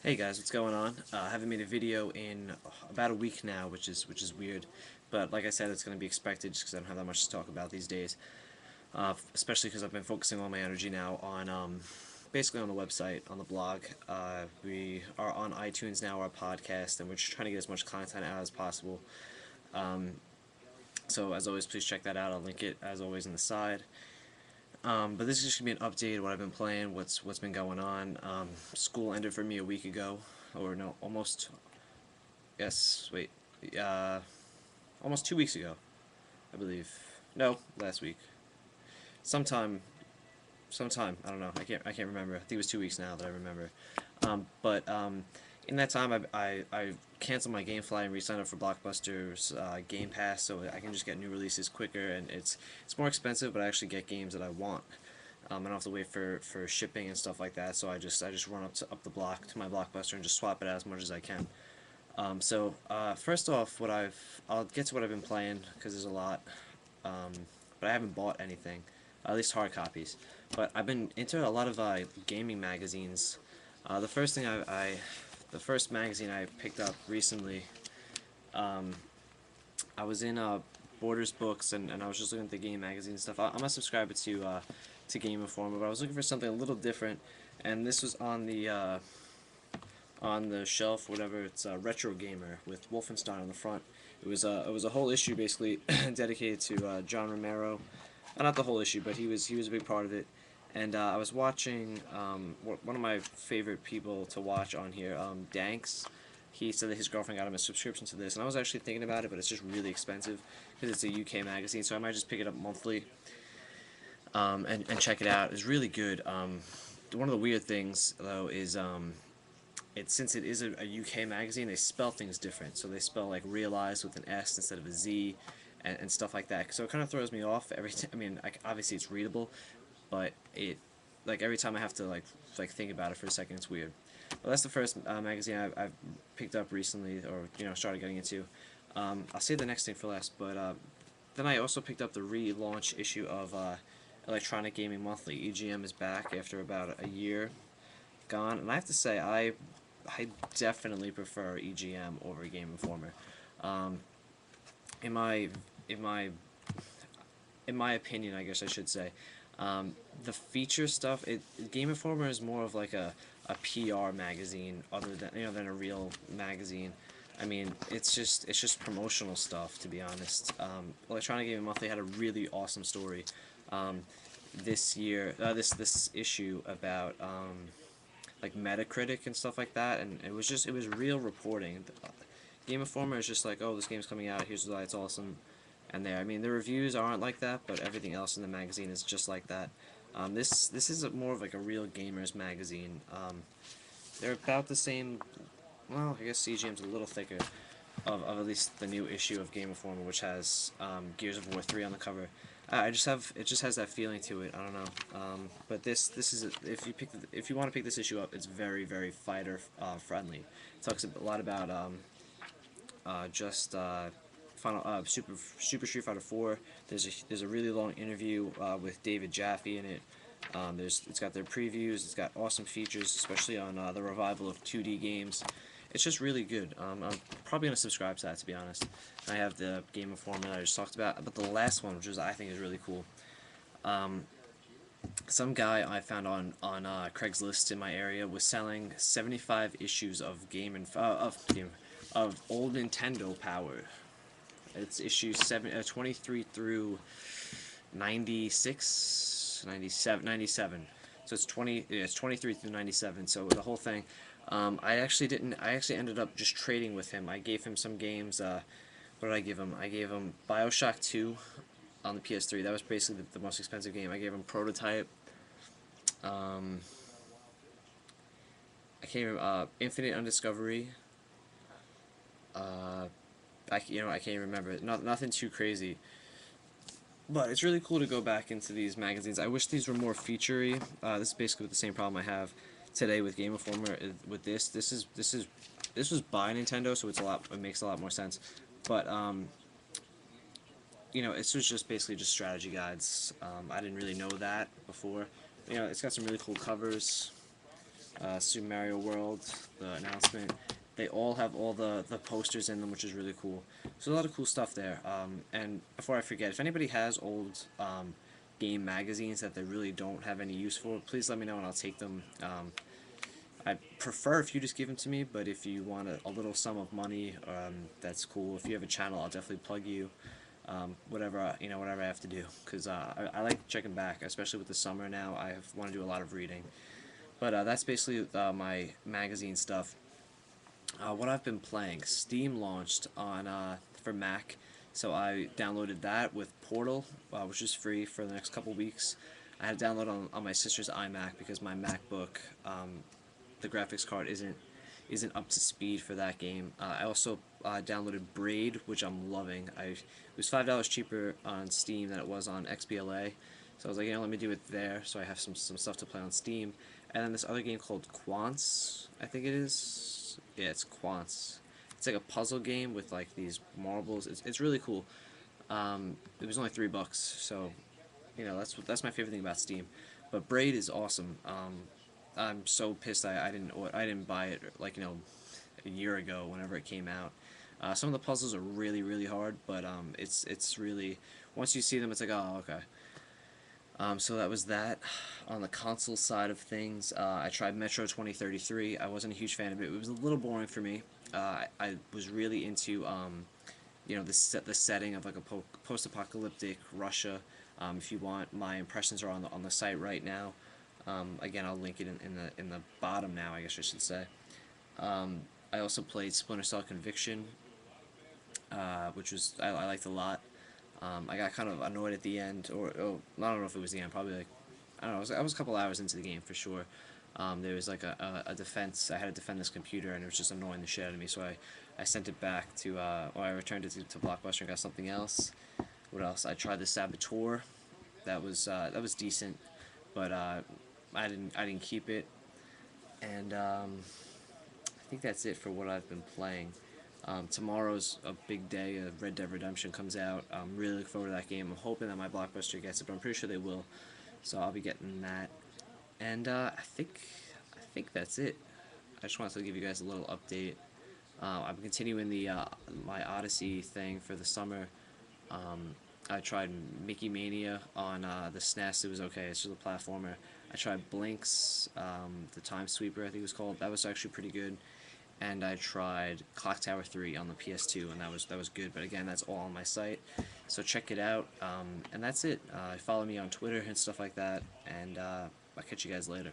Hey guys, what's going on? I haven't made a video in about a week now, which is weird, but like I said, it's going to be expected just because I don't have that much to talk about these days. Especially because I've been focusing all my energy now on basically on the website, on the blog. We are on iTunes now, our podcast, and we're just trying to get as much content out as possible. So as always, please check that out. I'll link it as always in the side. But this is just gonna be an update of what I've been playing, what's been going on. School ended for me a week ago, or no, almost. Yes, wait, uh, almost 2 weeks ago, I believe. No, last week. Sometime, sometime. I don't know. I can't remember. I think it was 2 weeks now that I remember. But in that time, I canceled my GameFly and re-signed up for Blockbuster's Game Pass, so I can just get new releases quicker, and it's more expensive, but I actually get games that I want. I don't have to wait for shipping and stuff like that, so I just run up the block to my Blockbuster and just swap it out as much as I can. First off, I'll get to what I've been playing because there's a lot, um, but I haven't bought anything, at least hard copies. But I've been into a lot of gaming magazines. The first thing the first magazine I picked up recently, um, I was in Borders Books and I was just looking at the game magazine and stuff. I'm a subscriber to Game Informer, but I was looking for something a little different, and this was on the shelf, whatever. It's a Retro Gamer with Wolfenstein on the front. It was a whole issue basically dedicated to John Romero. Not the whole issue, but he was a big part of it. And I was watching one of my favorite people to watch on here, Danks. He said that his girlfriend got him a subscription to this, and I was actually thinking about it, but it's just really expensive because it's a UK magazine, so I might just pick it up monthly and check it out. It's really good. One of the weird things though is since it is a UK magazine, they spell things different. So they spell like realize with an S instead of a Z, and stuff like that. So it kind of throws me off every time. I mean, like, obviously it's readable, but it like every time I have to think about it for a second, it's weird. But that's the first magazine I've picked up recently, or started getting into. I'll save the next thing for last, but then I also picked up the relaunch issue of Electronic Gaming Monthly. EGM is back after about a year gone, and I have to say I definitely prefer EGM over Game Informer. Um, in my in my in my opinion, I guess I should say, the feature stuff. Game Informer is more of like a PR magazine, other than a real magazine. I mean, it's just promotional stuff, to be honest. Electronic Gaming Monthly had a really awesome story um, this year, this issue about like Metacritic and stuff like that, and it was real reporting. Game Informer is just like, oh, this game's coming out, here's why it's awesome, and there. I mean, the reviews aren't like that, but everything else in the magazine is just like that. This is more of like a real gamers magazine. They're about the same. Well, I guess CGM's a little thicker of at least the new issue of Game Informer, which has Gears of War 3 on the cover. It just has that feeling to it. I don't know. But this is if you want to pick this issue up, it's very fighter friendly. It talks a lot about just Final Super Street Fighter 4. There's a really long interview with David Jaffe in it. It's got their previews. It's got awesome features, especially on the revival of 2D games. It's just really good. I'm probably gonna subscribe to that, to be honest. I have the Game Informer that I just talked about, but the last one, which I think is really cool. Some guy I found on Craigslist in my area was selling 75 issues of of old Nintendo Power. It's issues 23 through 96, 97, 97. So it's 23 through 97. So the whole thing. I actually didn't. I actually ended up just trading with him. I gave him some games. What did I give him? I gave him Bioshock 2 on the PS3. That was basically the most expensive game. I gave him Prototype. Um, I can't remember. Infinite Undiscovery. Uh, I can't remember. Nothing too crazy. But it's really cool to go back into these magazines. I wish these were more featurey. This is basically the same problem I have today with Game Informer. With this was by Nintendo, so it makes a lot more sense. But this was just basically just strategy guides. I didn't really know that before. It's got some really cool covers. Super Mario World, the announcement. They all have all the posters in them, which is really cool. So a lot of cool stuff there. And before I forget, if anybody has old game magazines that they really don't have any use for, please let me know and I'll take them. I prefer if you just give them to me, but if you want a little sum of money, that's cool. If you have a channel, I'll definitely plug you. Whatever whatever I have to do, because I like checking back, especially with the summer now. Want to do a lot of reading, but that's basically my magazine stuff. What I've been playing, Steam launched on for Mac, so I downloaded that with Portal, which is free for the next couple weeks. I had to download on my sister's iMac because my MacBook, the graphics card isn't up to speed for that game. I also downloaded Braid, which I'm loving. It was $5 cheaper on Steam than it was on XBLA, so I was like, let me do it there, so I have some stuff to play on Steam. And then this other game called Quants, I think it is. Yeah, it's Quants. It's like a puzzle game with like these marbles. It's really cool. It was only $3, so that's my favorite thing about Steam. But Braid is awesome. I'm so pissed I didn't buy it like a year ago whenever it came out. Some of the puzzles are really really hard, but it's really, once you see them, it's like, oh, okay. So that was that. On the console side of things, I tried Metro 2033. I wasn't a huge fan of it. It was a little boring for me. I was really into the setting of like a post-apocalyptic Russia. If you want, my impressions are on the site right now. Again, I'll link it in the bottom now, I guess I should say. I also played Splinter Cell Conviction, which I liked a lot. I got kind of annoyed at the end, or I don't know if it was the end. Probably like, I don't know. I was a couple hours into the game for sure. There was like a defense. I had to defend this computer, and it was just annoying the shit out of me. So I sent it back to, or I returned it to Blockbuster and got something else. What else? I tried the Saboteur. That was decent, but I didn't keep it. And I think that's it for what I've been playing. Tomorrow's a big day. Red Dead Redemption comes out. I'm really looking forward to that game. I'm hoping that my Blockbuster gets it, but I'm pretty sure they will. So I'll be getting that. And I think that's it. I just wanted to give you guys a little update. I'm continuing my Odyssey thing for the summer. I tried Mickey Mania on the SNES. It was okay. It's just a platformer. I tried Blinks, the Time Sweeper, I think it was called. That was actually pretty good. And I tried Clock Tower 3 on the PS2, and that was good. But again, that's all on my site, so check it out. And that's it. Follow me on Twitter and stuff like that. And I'll catch you guys later.